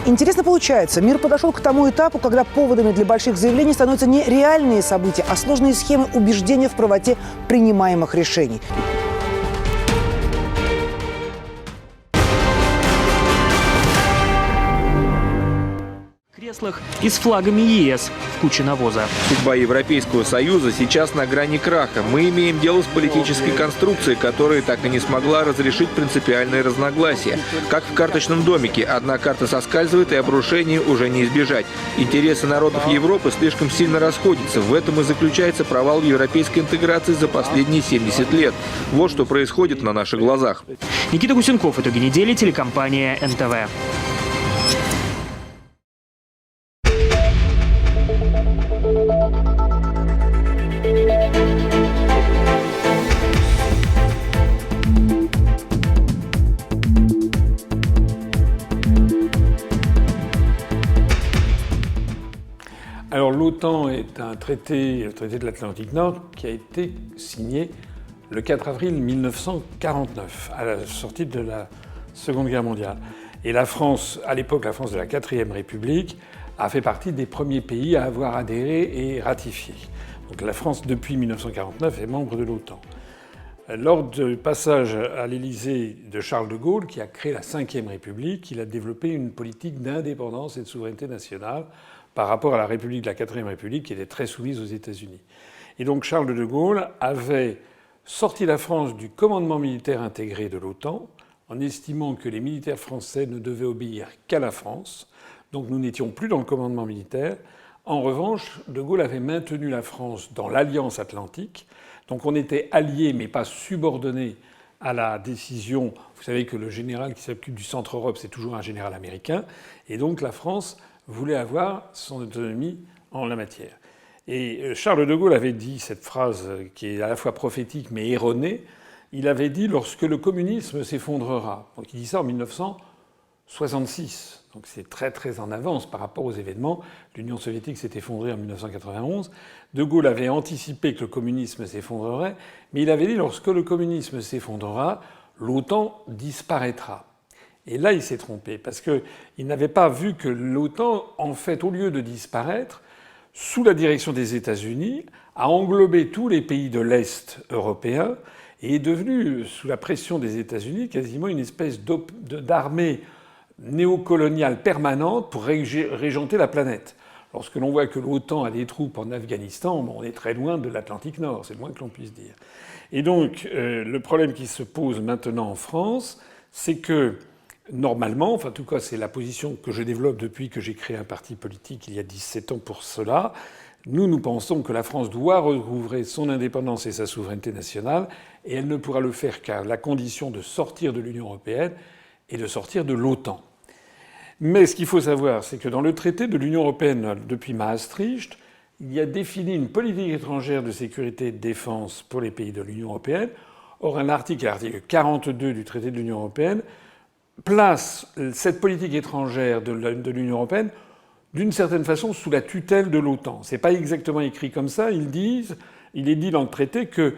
Интересно получается, мир подошел к тому этапу, когда поводами для больших заявлений становятся не реальные события, а сложные схемы убеждения в правоте принимаемых решений. В креслах и с флагами ЕС в куче навоза. Судьба Европейского Союза сейчас на грани краха. Мы имеем дело с политической конструкцией, которая так и не смогла разрешить принципиальные разногласия. Как в карточном домике. Одна карта соскальзывает, и обрушения уже не избежать. Интересы народов Европы слишком сильно расходятся. В этом и заключается провал европейской интеграции за последние 70 лет. Вот что происходит на наших глазах. Никита Гусенков, итоги недели, телекомпания НТВ. Alors l'OTAN est un traité, le traité de l'Atlantique Nord, qui a été signé le 4 avril 1949, à la sortie de la Seconde Guerre mondiale. Et la France, à l'époque la France de la 4e République, a fait partie des premiers pays à avoir adhéré et ratifié. Donc la France, depuis 1949, est membre de l'OTAN. Lors du passage à l'Élysée de Charles de Gaulle, qui a créé la 5e République, il a développé une politique d'indépendance et de souveraineté nationale par rapport à la République de la 4e République, qui était très soumise aux États-Unis. Et donc Charles de Gaulle avait sorti la France du commandement militaire intégré de l'OTAN, en estimant que les militaires français ne devaient obéir qu'à la France. Donc nous n'étions plus dans le commandement militaire. En revanche, de Gaulle avait maintenu la France dans l'Alliance atlantique. Donc on était alliés, mais pas subordonnés à la décision. Vous savez que le général qui s'occupe du Centre-Europe, c'est toujours un général américain. Et donc la France voulait avoir son autonomie en la matière. Et Charles de Gaulle avait dit cette phrase qui est à la fois prophétique mais erronée. Il avait dit « lorsque le communisme s'effondrera ». Donc il dit ça en 1966. Donc c'est très très en avance par rapport aux événements. L'Union soviétique s'est effondrée en 1991. De Gaulle avait anticipé que le communisme s'effondrerait, mais il avait dit « lorsque le communisme s'effondrera, l'OTAN disparaîtra ». Et là, il s'est trompé, parce qu'il n'avait pas vu que l'OTAN, en fait, au lieu de disparaître, sous la direction des États-Unis, a englobé tous les pays de l'Est européen et est devenu, sous la pression des États-Unis, quasiment une espèce d'armée néocoloniale permanente pour régenter la planète. Lorsque l'on voit que l'OTAN a des troupes en Afghanistan, on est très loin de l'Atlantique Nord, c'est le moins que l'on puisse dire. Et donc, le problème qui se pose maintenant en France, c'est que normalement, enfin en tout cas c'est la position que je développe depuis que j'ai créé un parti politique il y a 17 ans pour cela, nous pensons que la France doit recouvrer son indépendance et sa souveraineté nationale, et elle ne pourra le faire qu'à la condition de sortir de l'Union européenne et de sortir de l'OTAN. Mais ce qu'il faut savoir, c'est que dans le traité de l'Union européenne depuis Maastricht, il y a défini une politique étrangère de sécurité et de défense pour les pays de l'Union européenne. Or, un article, l'article 42 du traité de l'Union européenne, place cette politique étrangère de l'Union européenne d'une certaine façon sous la tutelle de l'OTAN. C'est pas exactement écrit comme ça. Il est dit dans le traité que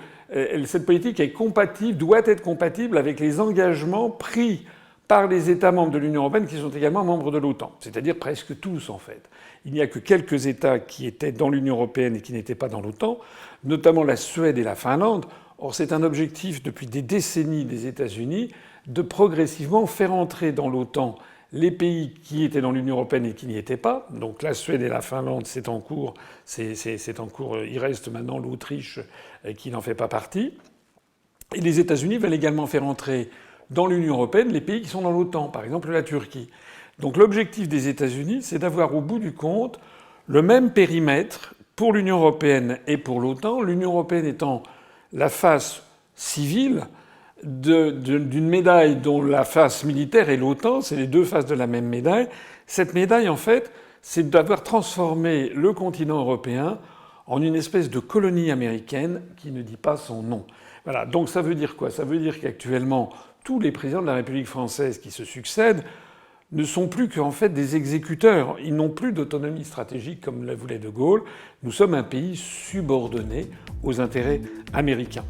cette politique est compatible, doit être compatible avec les engagements pris par les États membres de l'Union européenne qui sont également membres de l'OTAN. C'est-à-dire presque tous, en fait. Il n'y a que quelques États qui étaient dans l'Union européenne et qui n'étaient pas dans l'OTAN, notamment la Suède et la Finlande. Or, c'est un objectif depuis des décennies des États-Unis de progressivement faire entrer dans l'OTAN les pays qui étaient dans l'Union européenne et qui n'y étaient pas. Donc la Suède et la Finlande, c'est en cours. C'est en cours. Il reste maintenant l'Autriche qui n'en fait pas partie. Et les États-Unis veulent également faire entrer dans l'Union européenne les pays qui sont dans l'OTAN, par exemple la Turquie. Donc l'objectif des États-Unis, c'est d'avoir au bout du compte le même périmètre pour l'Union européenne et pour l'OTAN. L'Union européenne étant la face civile d'une médaille dont la face militaire est l'OTAN, c'est les deux faces de la même médaille. Cette médaille, en fait, c'est d'avoir transformé le continent européen en une espèce de colonie américaine qui ne dit pas son nom. Voilà. Donc ça veut dire quoi? Ça veut dire qu'actuellement, tous les présidents de la République française qui se succèdent ne sont plus qu'en fait des exécuteurs. Ils n'ont plus d'autonomie stratégique comme le voulait de Gaulle. Nous sommes un pays subordonné aux intérêts américains.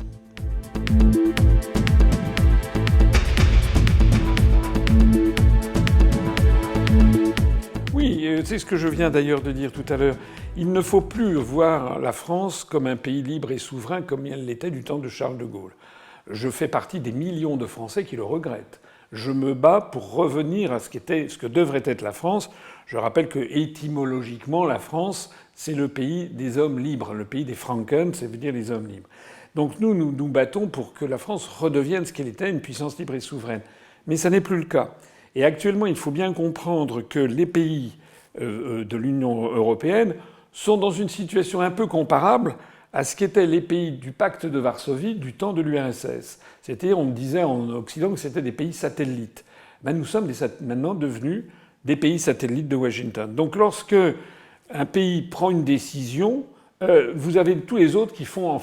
c'est ce que je viens d'ailleurs de dire tout à l'heure. Il ne faut plus voir la France comme un pays libre et souverain comme elle l'était du temps de Charles de Gaulle. Je fais partie des millions de Français qui le regrettent. Je me bats pour revenir à ce que devrait être la France. Je rappelle que étymologiquement, la France, c'est le pays des hommes libres, le pays des Franken, ça veut dire les hommes libres. Donc nous nous battons pour que la France redevienne ce qu'elle était, une puissance libre et souveraine. Mais ça n'est plus le cas. Et actuellement, il faut bien comprendre que les pays de l'Union européenne sont dans une situation un peu comparable à ce qu'étaient les pays du pacte de Varsovie du temps de l'URSS. C'est-à-dire, on disait en Occident que c'était des pays satellites. Ben, nous sommes maintenant devenus des pays satellites de Washington. Donc lorsque un pays prend une décision, vous avez tous les autres qui vont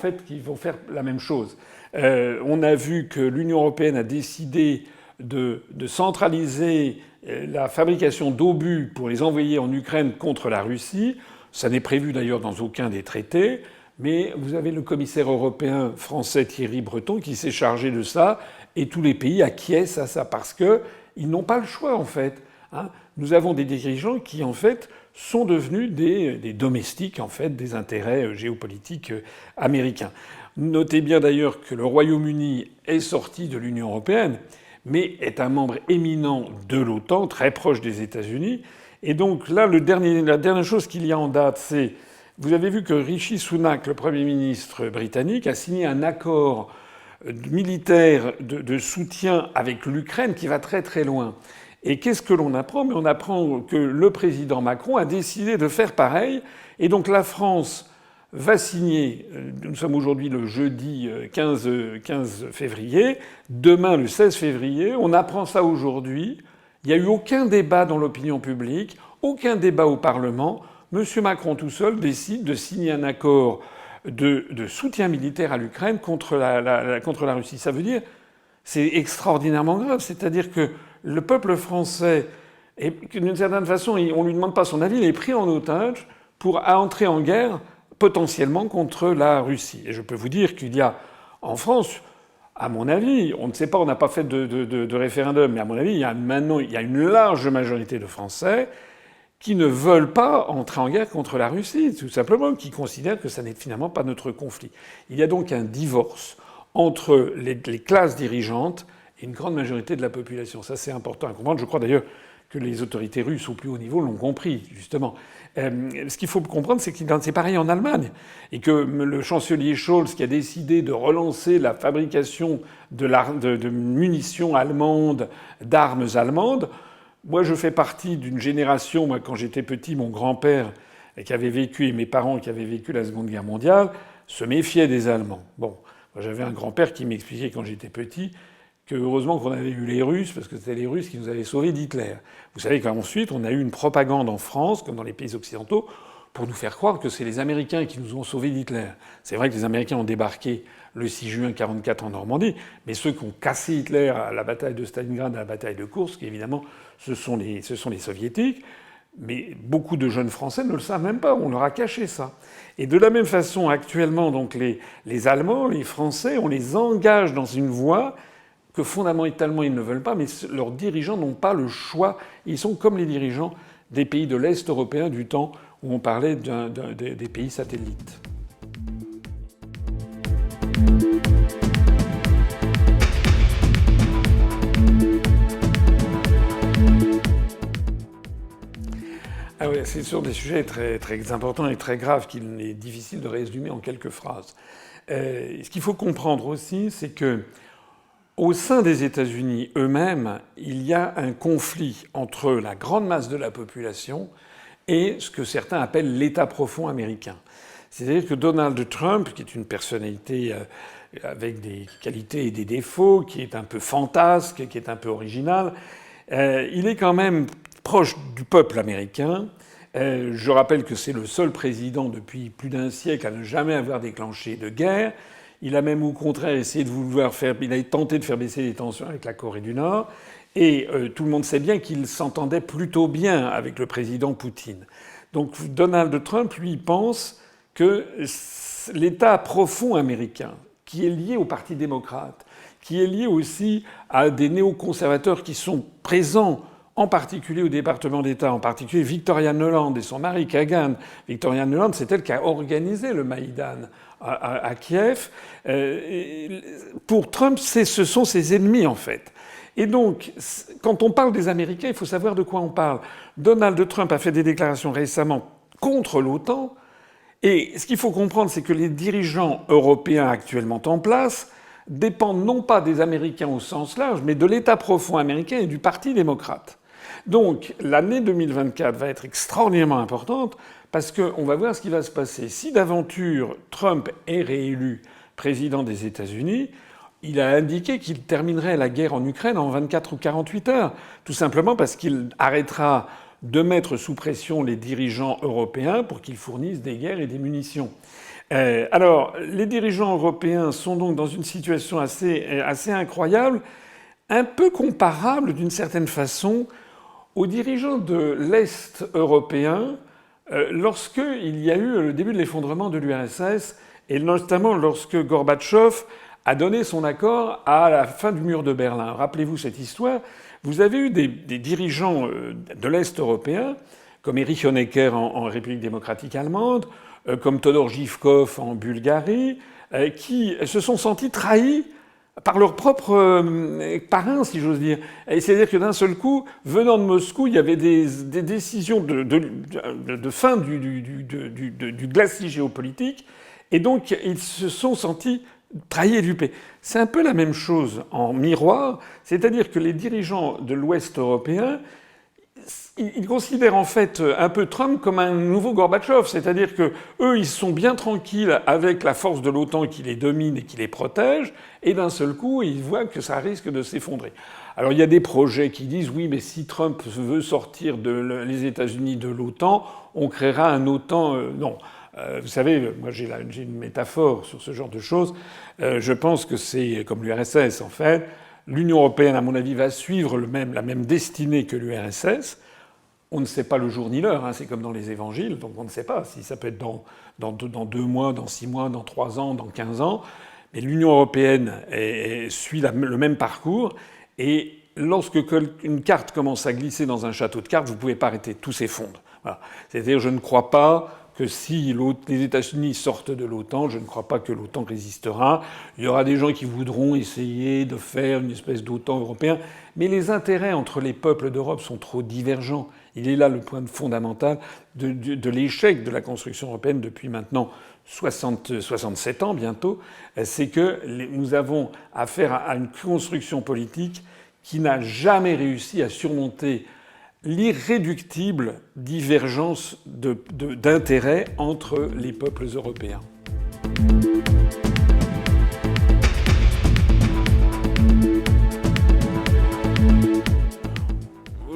faire la même chose. On a vu que l'Union européenne a décidé de centraliser la fabrication d'obus pour les envoyer en Ukraine contre la Russie. Ça n'est prévu d'ailleurs dans aucun des traités. Mais vous avez le commissaire européen français Thierry Breton qui s'est chargé de ça, et tous les pays acquiescent à ça parce qu'ils n'ont pas le choix en fait. Nous avons des dirigeants qui en fait sont devenus des domestiques en fait des intérêts géopolitiques américains. Notez bien d'ailleurs que le Royaume-Uni est sorti de l'Union européenne, mais est un membre éminent de l'OTAN, très proche des États-Unis. Et donc là, la dernière chose qu'il y a en date, c'est vous avez vu que Rishi Sunak, le Premier ministre britannique, a signé un accord militaire de soutien avec l'Ukraine qui va très très loin. Et qu'est-ce que l'on apprend ? Mais on apprend que le président Macron a décidé de faire pareil. Et donc la France va signer, nous sommes aujourd'hui le jeudi 15 février, demain le 16 février, on apprend ça aujourd'hui. Il n'y a eu aucun débat dans l'opinion publique, aucun débat au Parlement. M. Macron tout seul décide de signer un accord de soutien militaire à l'Ukraine contre la Russie. Ça veut dire, c'est extraordinairement grave. C'est-à-dire que le peuple français, d'une certaine façon, on ne lui demande pas son avis, il est pris en otage pour entrer en guerre potentiellement contre la Russie. Et je peux vous dire qu'il y a en France, à mon avis, on ne sait pas, on n'a pas fait de référendum, mais à mon avis, il y a une large majorité de Français qui ne veulent pas entrer en guerre contre la Russie, tout simplement, qui considèrent que ça n'est finalement pas notre conflit. Il y a donc un divorce entre les classes dirigeantes et une grande majorité de la population. Ça, c'est important à comprendre. Je crois d'ailleurs que les autorités russes au plus haut niveau l'ont compris, justement. Ce qu'il faut comprendre, c'est que c'est pareil en Allemagne. Et que le chancelier Scholz, qui a décidé de relancer la fabrication de munitions allemandes, d'armes allemandes, moi, je fais partie d'une génération, moi, quand j'étais petit, mon grand-père, qui avait vécu, et mes parents qui avaient vécu la Seconde Guerre mondiale, se méfiaient des Allemands. Bon, moi, j'avais un grand-père qui m'expliquait quand j'étais petit que heureusement qu'on avait eu les Russes, parce que c'était les Russes qui nous avaient sauvés d'Hitler. Vous savez qu'ensuite, on a eu une propagande en France, comme dans les pays occidentaux, pour nous faire croire que c'est les Américains qui nous ont sauvés d'Hitler. C'est vrai que les Américains ont débarqué le 6 juin 1944 en Normandie, mais ceux qui ont cassé Hitler à la bataille de Stalingrad, à la bataille de Koursk, évidemment, ce sont les Soviétiques. Mais beaucoup de jeunes Français ne le savent même pas, on leur a caché ça. Et de la même façon, actuellement, donc les Allemands, les Français, on les engage dans une voie que fondamentalement ils ne veulent pas, mais leurs dirigeants n'ont pas le choix. Ils sont comme les dirigeants des pays de l'Est européen du temps où on parlait des pays satellites. Ah oui, c'est sur des sujets très, très importants et très graves qu'il est difficile de résumer en quelques phrases. Ce qu'il faut comprendre aussi, c'est que au sein des États-Unis eux-mêmes, il y a un conflit entre la grande masse de la population et ce que certains appellent l'État profond américain. C'est-à-dire que Donald Trump, qui est une personnalité avec des qualités et des défauts, qui est un peu fantasque, qui est un peu original, il est quand même proche du peuple américain. Je rappelle que c'est le seul président depuis plus d'un siècle à ne jamais avoir déclenché de guerre. Il a même au contraire essayé il a tenté de faire baisser les tensions avec la Corée du Nord. Et tout le monde sait bien qu'il s'entendait plutôt bien avec le président Poutine. Donc Donald Trump, lui, pense que l'État profond américain, qui est lié au Parti démocrate, qui est lié aussi à des néoconservateurs qui sont présents en particulier au département d'État, en particulier Victoria Nuland et son mari Kagan. Victoria Nuland, c'est elle qui a organisé le Maïdan à Kiev. Pour Trump, ce sont ses ennemis, en fait. Et donc, quand on parle des Américains, il faut savoir de quoi on parle. Donald Trump a fait des déclarations récemment contre l'OTAN. Et ce qu'il faut comprendre, c'est que les dirigeants européens actuellement en place dépendent non pas des Américains au sens large, mais de l'État profond américain et du Parti démocrate. Donc, l'année 2024 va être extraordinairement importante parce qu'on va voir ce qui va se passer. Si d'aventure Trump est réélu président des États-Unis, il a indiqué qu'il terminerait la guerre en Ukraine en 24 ou 48 heures, tout simplement parce qu'il arrêtera de mettre sous pression les dirigeants européens pour qu'ils fournissent des guerres et des munitions. Alors, les dirigeants européens sont donc dans une situation assez incroyable, un peu comparable d'une certaine façon aux dirigeants de l'Est européen lorsqu'il y a eu le début de l'effondrement de l'URSS et notamment lorsque Gorbatchev a donné son accord à la fin du mur de Berlin. Rappelez-vous cette histoire. Vous avez eu des dirigeants de l'Est européen, comme Erich Honecker en République démocratique allemande, comme Todor Zhivkov en Bulgarie, qui se sont sentis trahis par leurs propres parrains, si j'ose dire. C'est-à-dire que d'un seul coup, venant de Moscou, il y avait des décisions de fin du glacis géopolitique, et donc ils se sont sentis trahis et dupés. C'est un peu la même chose en miroir, c'est-à-dire que les dirigeants de l'Ouest européen, ils considèrent en fait un peu Trump comme un nouveau Gorbatchev, c'est-à-dire que eux, ils sont bien tranquilles avec la force de l'OTAN qui les domine et qui les protège, et d'un seul coup, ils voient que ça risque de s'effondrer. Alors il y a des projets qui disent oui, mais si Trump veut sortir les États-Unis de l'OTAN, on créera un OTAN. Non. Vous savez, moi j'ai une métaphore sur ce genre de choses. Je pense que c'est comme l'URSS en fait. L'Union européenne, à mon avis, va suivre la même destinée que l'URSS. On ne sait pas le jour ni l'heure, hein, c'est comme dans les évangiles, donc on ne sait pas si ça peut être dans 2 mois, dans 6 mois, dans 3 ans, dans 15 ans. Mais l'Union européenne suit le même parcours. Et lorsque une carte commence à glisser dans un château de cartes, vous ne pouvez pas arrêter, tout s'effondre. Voilà. C'est-à-dire, je ne crois pas que si les États-Unis sortent de l'OTAN, je ne crois pas que l'OTAN résistera. Il y aura des gens qui voudront essayer de faire une espèce d'OTAN européen, mais les intérêts entre les peuples d'Europe sont trop divergents. Il est là le point fondamental de l'échec de la construction européenne depuis maintenant 67 ans bientôt. C'est que nous avons affaire à une construction politique qui n'a jamais réussi à surmonter l'irréductible divergence d'intérêts entre les peuples européens.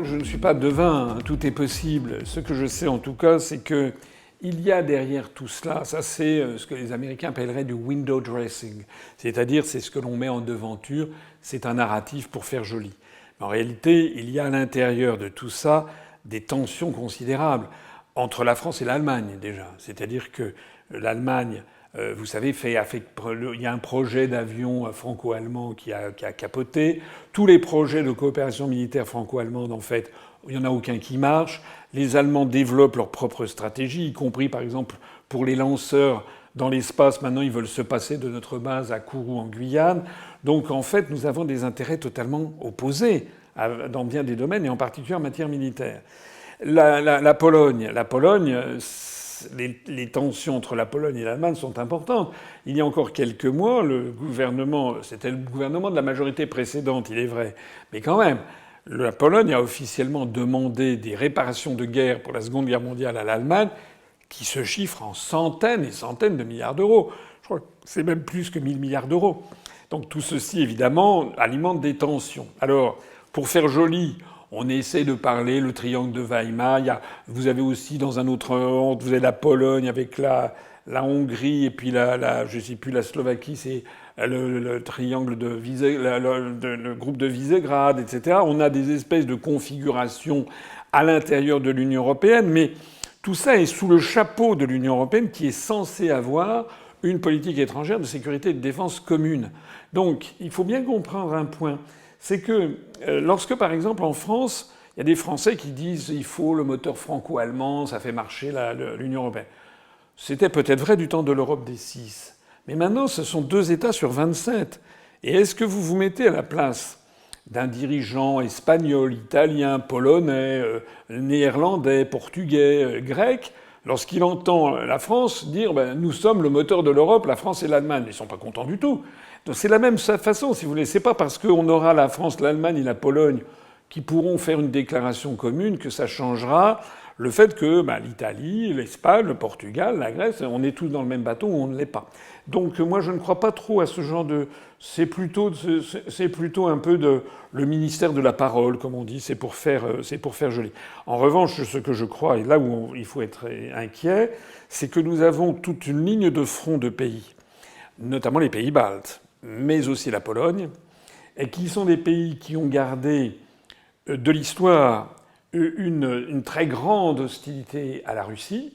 Je ne suis pas devin, tout est possible. Ce que je sais en tout cas, c'est que il y a derrière tout cela, ça c'est ce que les Américains appelleraient du window dressing, c'est-à-dire c'est ce que l'on met en devanture, c'est un narratif pour faire joli. En réalité, il y a à l'intérieur de tout ça des tensions considérables entre la France et l'Allemagne déjà. C'est-à-dire que l'Allemagne, vous savez, il y a un projet d'avion franco-allemand qui a capoté. Tous les projets de coopération militaire franco-allemande, en fait, il n'y en a aucun qui marche. Les Allemands développent leur propre stratégie, y compris par exemple pour les lanceurs dans l'espace. Maintenant, ils veulent se passer de notre base à Kourou en Guyane. Donc en fait, nous avons des intérêts totalement opposés dans bien des domaines, et en particulier en matière militaire. La Pologne, les tensions entre la Pologne et l'Allemagne sont importantes. Il y a encore quelques mois, c'était le gouvernement de la majorité précédente, il est vrai, mais quand même, la Pologne a officiellement demandé des réparations de guerre pour la Seconde Guerre mondiale à l'Allemagne, qui se chiffrent en centaines et centaines de milliards d'euros. Je crois que c'est même plus que 1000 milliards d'euros. Donc tout ceci, évidemment, alimente des tensions. Alors, pour faire joli, on essaie de parler le triangle de Weimar. Vous avez aussi dans un autre ordre, vous avez la Pologne avec la Hongrie et puis je sais plus, la Slovaquie, c'est le triangle de le groupe de Visegrad, etc. On a des espèces de configurations à l'intérieur de l'Union européenne, mais tout ça est sous le chapeau de l'Union européenne qui est censée avoir une politique étrangère de sécurité et de défense commune. Donc, il faut bien comprendre un point. C'est que lorsque, par exemple, en France, Il y a des Français qui disent il faut le moteur franco-allemand, ça fait marcher l'Union européenne. C'était peut-être vrai du temps de l'Europe des 6. Mais maintenant, ce sont 2 États sur 27. Et est-ce que vous vous mettez à la place d'un dirigeant espagnol, italien, polonais, néerlandais, portugais, grec, lorsqu'il entend la France dire nous sommes le moteur de l'Europe, la France et l'Allemagne? Ils ne sont pas contents du tout. Donc c'est la même façon, si vous voulez. C'est pas parce qu'on aura la France, l'Allemagne et la Pologne qui pourront faire une déclaration commune que ça changera le fait que l'Italie, l'Espagne, le Portugal, la Grèce, on est tous dans le même bateau ou on ne l'est pas. Donc moi je ne crois pas trop à ce genre de... C'est plutôt un peu le ministère de la parole, comme on dit, c'est pour faire joli. En revanche, ce que je crois, et là où il faut être inquiet, c'est que nous avons toute une ligne de front de pays, notamment les pays baltes, mais aussi la Pologne, et qui sont des pays qui ont gardé de l'histoire une très grande hostilité à la Russie,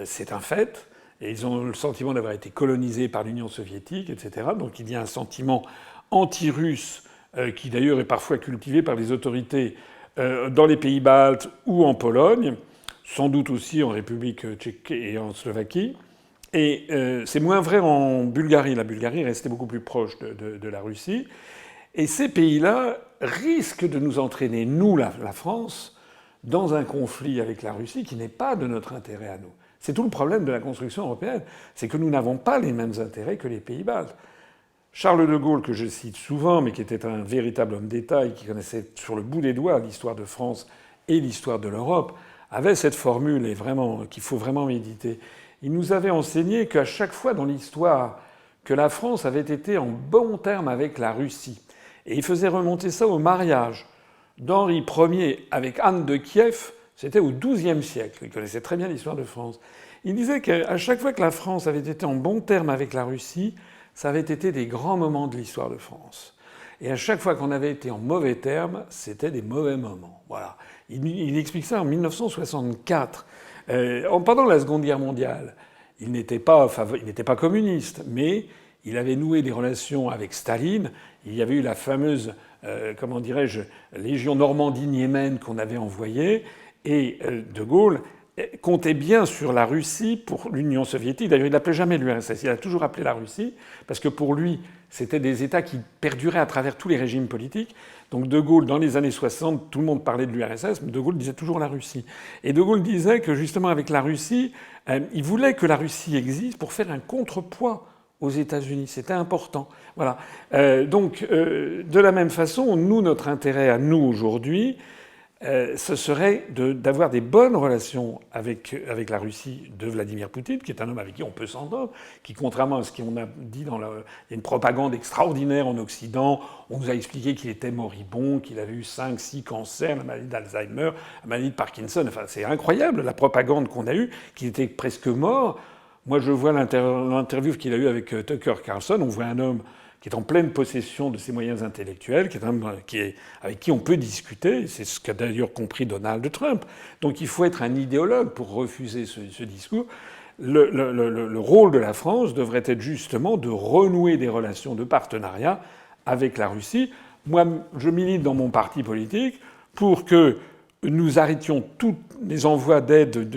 c'est un fait, et ils ont le sentiment d'avoir été colonisés par l'Union soviétique, etc. Donc il y a un sentiment anti-russe qui d'ailleurs est parfois cultivé par les autorités dans les pays baltes ou en Pologne, sans doute aussi en République tchèque et en Slovaquie. Et c'est moins vrai en Bulgarie. La Bulgarie restait beaucoup plus proche de la Russie. Et ces pays-là risquent de nous entraîner, nous, la France, dans un conflit avec la Russie qui n'est pas de notre intérêt à nous. C'est tout le problème de la construction européenne, c'est que nous n'avons pas les mêmes intérêts que les pays baltes. Charles de Gaulle, que je cite souvent, mais qui était un véritable homme d'État et qui connaissait sur le bout des doigts l'histoire de France et l'histoire de l'Europe, avait cette formule et vraiment qu'il faut vraiment méditer. Il nous avait enseigné qu'à chaque fois dans l'histoire que la France avait été en bon terme avec la Russie, et il faisait remonter ça au mariage d'Henri Ier avec Anne de Kiev, c'était au XIIe siècle. Il connaissait très bien l'histoire de France. Il disait qu'à chaque fois que la France avait été en bon terme avec la Russie, ça avait été des grands moments de l'histoire de France. Et à chaque fois qu'on avait été en mauvais termes, c'était des mauvais moments. Voilà. Il explique ça en 1964. Pendant la Seconde Guerre mondiale, il n'était pas communiste, mais il avait noué des relations avec Staline. Il y avait eu la fameuse, Légion Normandie-Niémen qu'on avait envoyée. Et De Gaulle comptait bien sur la Russie pour l'Union soviétique. D'ailleurs, il n'appelait jamais l'URSS, il a toujours appelé la Russie, parce que pour lui, c'était des États qui perduraient à travers tous les régimes politiques. Donc De Gaulle, dans les années 60, tout le monde parlait de l'URSS, mais De Gaulle disait toujours la Russie. Et De Gaulle disait que justement avec la Russie, il voulait que la Russie existe pour faire un contrepoids aux États-Unis. C'était important. Voilà. Donc, de la même façon, nous, notre intérêt à nous aujourd'hui, ce serait d'avoir des bonnes relations avec la Russie de Vladimir Poutine, qui est un homme avec qui on peut s'entendre, qui, contrairement à ce qu'on a dit il y a une propagande extraordinaire en Occident, on nous a expliqué qu'il était moribond, qu'il avait eu 5-6 cancers, la maladie d'Alzheimer, la maladie de Parkinson. Enfin, c'est incroyable la propagande qu'on a eue, qu'il était presque mort. Moi, je vois l'interview qu'il a eue avec Tucker Carlson. On voit un homme qui est en pleine possession de ses moyens intellectuels, qui est un homme avec qui on peut discuter. C'est ce qu'a d'ailleurs compris Donald Trump. Donc il faut être un idéologue pour refuser ce discours. Le rôle de la France devrait être justement de renouer des relations de partenariat avec la Russie. Moi, je milite dans mon parti politique pour que nous arrêtions tous les envois d'aide,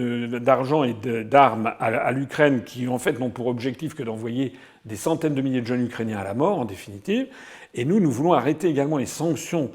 d'argent et d'armes à l'Ukraine qui, en fait, n'ont pour objectif que d'envoyer des centaines de milliers de jeunes Ukrainiens à la mort, en définitive. Et nous voulons arrêter également les sanctions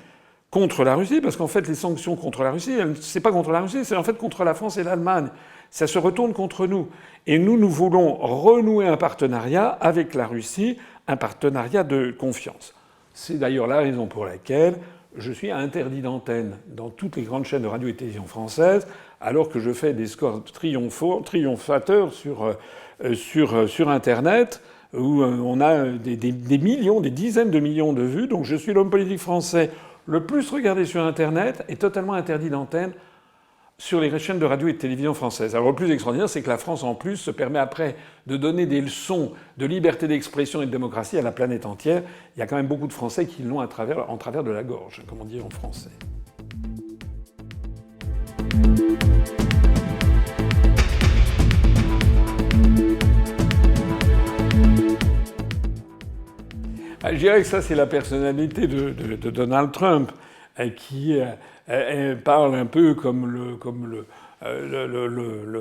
contre la Russie, parce qu'en fait, les sanctions contre la Russie, c'est pas contre la Russie, c'est en fait contre la France et l'Allemagne. Ça se retourne contre nous. Et nous voulons renouer un partenariat avec la Russie, un partenariat de confiance. C'est d'ailleurs la raison pour laquelle je suis interdit d'antenne dans toutes les grandes chaînes de radio et de télévision françaises, alors que je fais des scores triomphateurs sur Internet, où on a des millions, des dizaines de millions de vues. Donc je suis l'homme politique français le plus regardé sur Internet et totalement interdit d'antenne sur les chaînes de radio et de télévision françaises. Alors le plus extraordinaire, c'est que la France, en plus, se permet après de donner des leçons de liberté d'expression et de démocratie à la planète entière. Il y a quand même beaucoup de Français qui l'ont en travers de la gorge, comme on dit en français. Je dirais que ça, c'est la personnalité de Donald Trump. qui parle un peu comme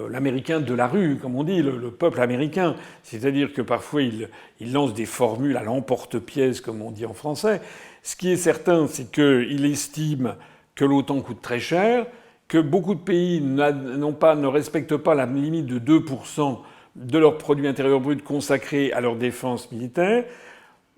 l'américain de la rue, comme on dit, le peuple américain. C'est-à-dire que parfois il lance des formules à l'emporte-pièce, comme on dit en français. Ce qui est certain, c'est qu'il estime que l'OTAN coûte très cher, que beaucoup de pays ne respectent pas la limite de 2% de leur produit intérieur brut consacré à leur défense militaire.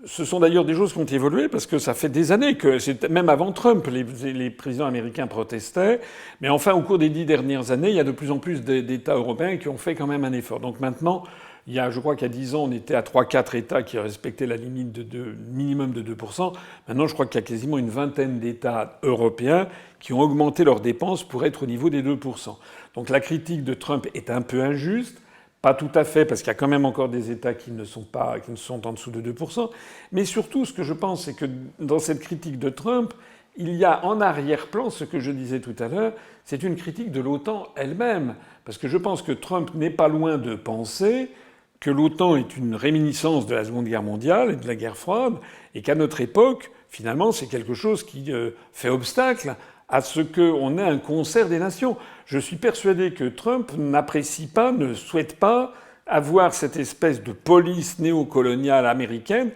Ce sont d'ailleurs des choses qui ont évolué parce que ça fait des années que, même avant Trump, les présidents américains protestaient. Mais enfin, au cours des 10 dernières années, il y a de plus en plus d'États européens qui ont fait quand même un effort. Donc maintenant, je crois qu'il y a 10 ans, on était à 3-4 États qui respectaient la limite de minimum de 2%. Maintenant, je crois qu'il y a quasiment une vingtaine d'États européens qui ont augmenté leurs dépenses pour être au niveau des 2%. Donc la critique de Trump est un peu injuste. Pas tout à fait, parce qu'il y a quand même encore des États qui ne sont en dessous de 2%. Mais surtout, ce que je pense, c'est que dans cette critique de Trump, il y a en arrière-plan ce que je disais tout à l'heure, c'est une critique de l'OTAN elle-même. Parce que je pense que Trump n'est pas loin de penser que l'OTAN est une réminiscence de la Seconde Guerre mondiale et de la guerre froide, et qu'à notre époque, finalement, c'est quelque chose qui fait obstacle à ce qu'on ait un concert des nations. Je suis persuadé que Trump n'apprécie pas, ne souhaite pas avoir cette espèce de police néocoloniale américaine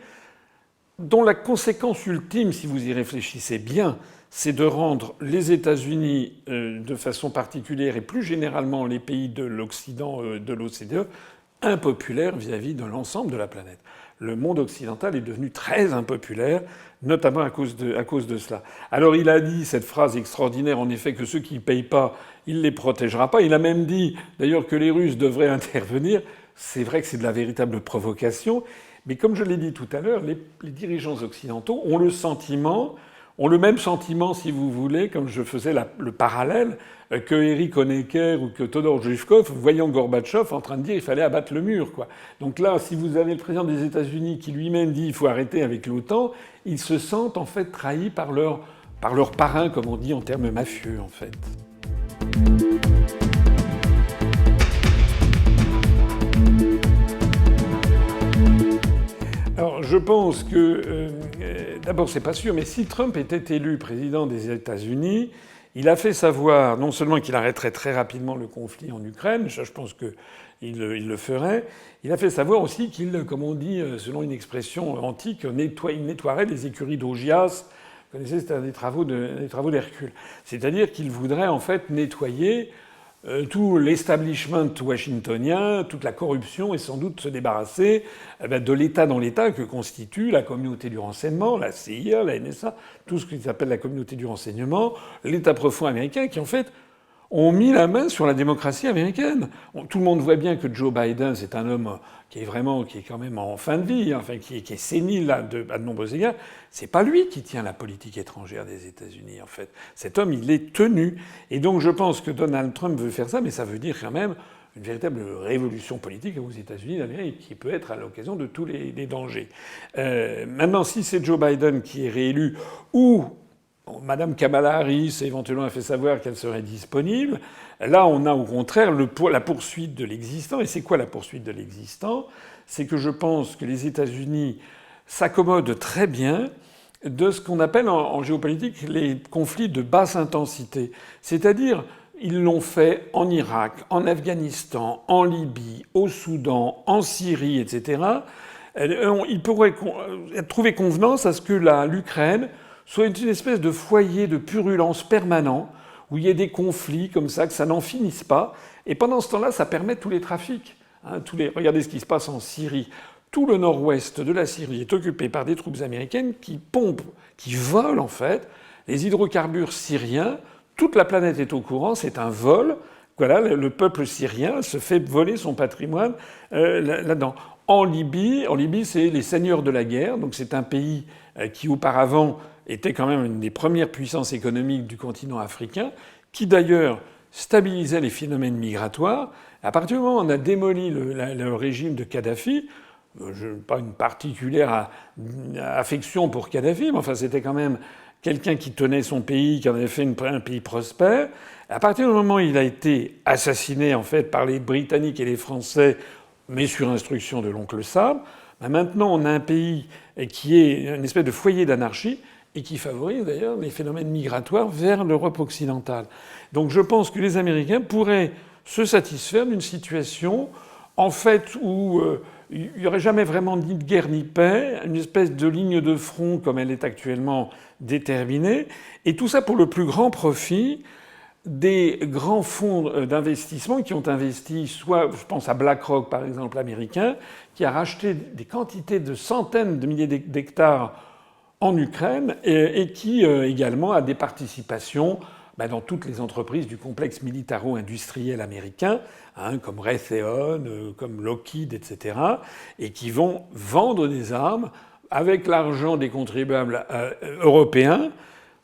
dont la conséquence ultime, si vous y réfléchissez bien, c'est de rendre les États-Unis de façon particulière et plus généralement les pays de l'Occident, de l'OCDE, impopulaires vis-à-vis de l'ensemble de la planète. Le monde occidental est devenu très impopulaire, notamment à cause de cela. Alors il a dit cette phrase extraordinaire, en effet, que ceux qui ne payent pas, il ne les protégera pas. Il a même dit, d'ailleurs, que les Russes devraient intervenir. C'est vrai que c'est de la véritable provocation. Mais comme je l'ai dit tout à l'heure, les dirigeants occidentaux ont le même sentiment, si vous voulez, comme je faisais le parallèle, que Erich Honecker ou que Todor Zhivkov, voyant Gorbatchev en train de dire qu'il fallait abattre le mur, quoi. Donc là, si vous avez le président des États-Unis qui lui-même dit qu'il faut arrêter avec l'OTAN, ils se sentent en fait trahis par leur parrain, comme on dit en termes mafieux, en fait. Alors, je pense que, d'abord, c'est pas sûr, mais si Trump était élu président des États-Unis, il a fait savoir non seulement qu'il arrêterait très rapidement le conflit en Ukraine, ça je pense qu'il le ferait, il a fait savoir aussi qu'il, comme on dit selon une expression antique, il nettoierait les écuries d'Augias. Vous connaissez, c'était des travaux d'Hercule. C'est-à-dire qu'il voudrait en fait nettoyer tout l'establishment washingtonien, toute la corruption, et sans doute se débarrasser de l'État dans l'État que constitue la communauté du renseignement, la CIA, la NSA, tout ce qu'ils appellent la communauté du renseignement, l'État profond américain, qui en fait ont mis la main sur la démocratie américaine. Tout le monde voit bien que Joe Biden, c'est un homme qui est quand même en fin de vie, enfin qui est sénile à de nombreux égards. C'est pas lui qui tient la politique étrangère des États-Unis, en fait. Cet homme, il est tenu. Et donc je pense que Donald Trump veut faire ça, mais ça veut dire quand même une véritable révolution politique aux États-Unis d'Amérique, qui peut être à l'occasion de tous les dangers. Maintenant, si c'est Joe Biden qui est réélu, ou Madame Kamala Harris éventuellement a fait savoir qu'elle serait disponible, là on a au contraire la poursuite de l'existant. Et c'est quoi la poursuite de l'existant? C'est que je pense que les États-Unis s'accommodent très bien de ce qu'on appelle en géopolitique les conflits de basse intensité. C'est-à-dire, ils l'ont fait en Irak, en Afghanistan, en Libye, au Soudan, en Syrie, etc. Ils pourraient trouver convenance à ce que l'Ukraine soit une espèce de foyer de purulence permanent, où il y ait des conflits comme ça, que ça n'en finisse pas. Et pendant ce temps-là, ça permet tous les trafics. Regardez ce qui se passe en Syrie. Tout le nord-ouest de la Syrie est occupé par des troupes américaines qui volent en fait les hydrocarbures syriens. Toute la planète est au courant, c'est un vol. Voilà, le peuple syrien se fait voler son patrimoine là-dedans. En Libye, c'est les seigneurs de la guerre. Donc c'est un pays qui auparavant était quand même une des premières puissances économiques du continent africain, qui d'ailleurs stabilisait les phénomènes migratoires. À partir du moment où on a démoli le régime de Kadhafi, pas une particulière affection pour Kadhafi, mais enfin c'était quand même quelqu'un qui tenait son pays, qui en avait fait un pays prospère. À partir du moment où il a été assassiné en fait par les Britanniques et les Français, mais sur instruction de l'oncle Sam, maintenant on a un pays qui est une espèce de foyer d'anarchie. et qui favorise d'ailleurs les phénomènes migratoires vers l'Europe occidentale. Donc je pense que les Américains pourraient se satisfaire d'une situation, en fait, où il n'y aurait jamais vraiment ni de guerre ni paix, une espèce de ligne de front comme elle est actuellement déterminée, et tout ça pour le plus grand profit des grands fonds d'investissement qui ont investi, soit, je pense à BlackRock par exemple américain, qui a racheté des quantités de centaines de milliers d'hectares en Ukraine et qui également a des participations dans toutes les entreprises du complexe militaro-industriel américain, comme Raytheon, comme Lockheed, etc., et qui vont vendre des armes avec l'argent des contribuables européens.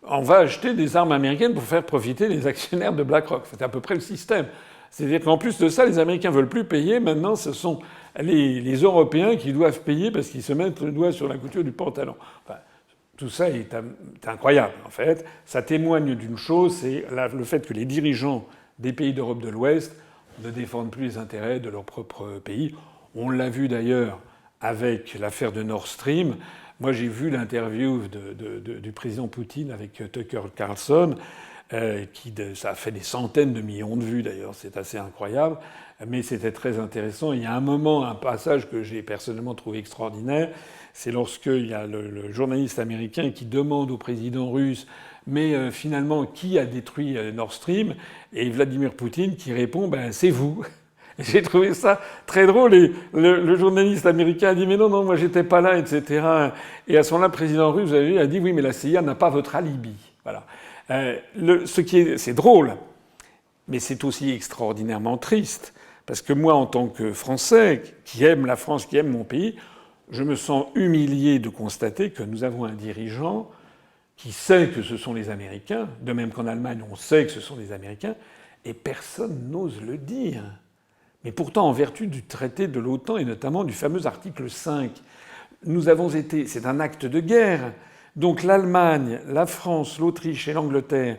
On va acheter des armes américaines pour faire profiter les actionnaires de BlackRock. C'est à peu près le système. C'est-à-dire qu'en plus de ça, les Américains veulent plus payer. Maintenant, ce sont les Européens qui doivent payer parce qu'ils se mettent le doigt sur la couture du pantalon. Enfin, tout ça est incroyable, en fait. Ça témoigne d'une chose, c'est le fait que les dirigeants des pays d'Europe de l'Ouest ne défendent plus les intérêts de leur propre pays. On l'a vu d'ailleurs avec l'affaire de Nord Stream. Moi, j'ai vu l'interview du président Poutine avec Tucker Carlson, ça a fait des centaines de millions de vues d'ailleurs, c'est assez incroyable, mais c'était très intéressant. Il y a un moment, un passage que j'ai personnellement trouvé extraordinaire, c'est lorsqu'il y a le journaliste américain qui demande au président russe « Mais finalement, qui a détruit Nord Stream ?» Et Vladimir Poutine qui répond « c'est vous ». J'ai trouvé ça très drôle et le journaliste américain a dit « Mais non, moi j'étais pas là, etc. » Et à ce moment-là, le président russe a dit « Oui, mais la CIA n'a pas votre alibi. » Voilà. C'est drôle, mais c'est aussi extraordinairement triste. Parce que moi, en tant que Français, qui aime la France, qui aime mon pays, je me sens humilié de constater que nous avons un dirigeant qui sait que ce sont les Américains, de même qu'en Allemagne, on sait que ce sont les Américains, et personne n'ose le dire. Mais pourtant, en vertu du traité de l'OTAN, et notamment du fameux article 5, c'est un acte de guerre. Donc l'Allemagne, la France, l'Autriche et l'Angleterre,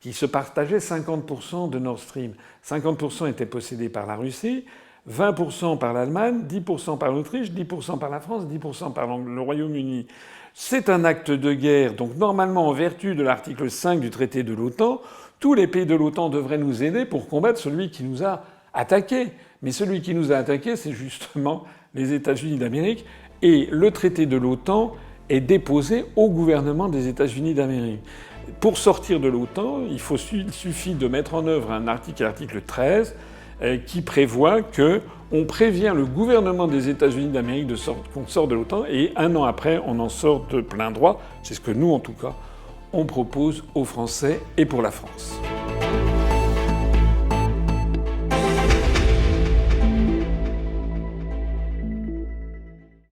qui se partageaient 50% de Nord Stream, 50% étaient possédés par la Russie, 20% par l'Allemagne, 10% par l'Autriche, 10% par la France, 10% par le Royaume-Uni. C'est un acte de guerre. Donc normalement, en vertu de l'article 5 du traité de l'OTAN, tous les pays de l'OTAN devraient nous aider pour combattre celui qui nous a attaqués. Mais celui qui nous a attaqués, c'est justement les États-Unis d'Amérique. Et le traité de l'OTAN est déposé au gouvernement des États-Unis d'Amérique. Pour sortir de l'OTAN, il suffit de mettre en œuvre un article, l'article 13, qui prévoit qu'on prévient le gouvernement des États-Unis d'Amérique qu'on sort de l'OTAN et un an après, on en sort de plein droit. C'est ce que nous, en tout cas, on propose aux Français et pour la France.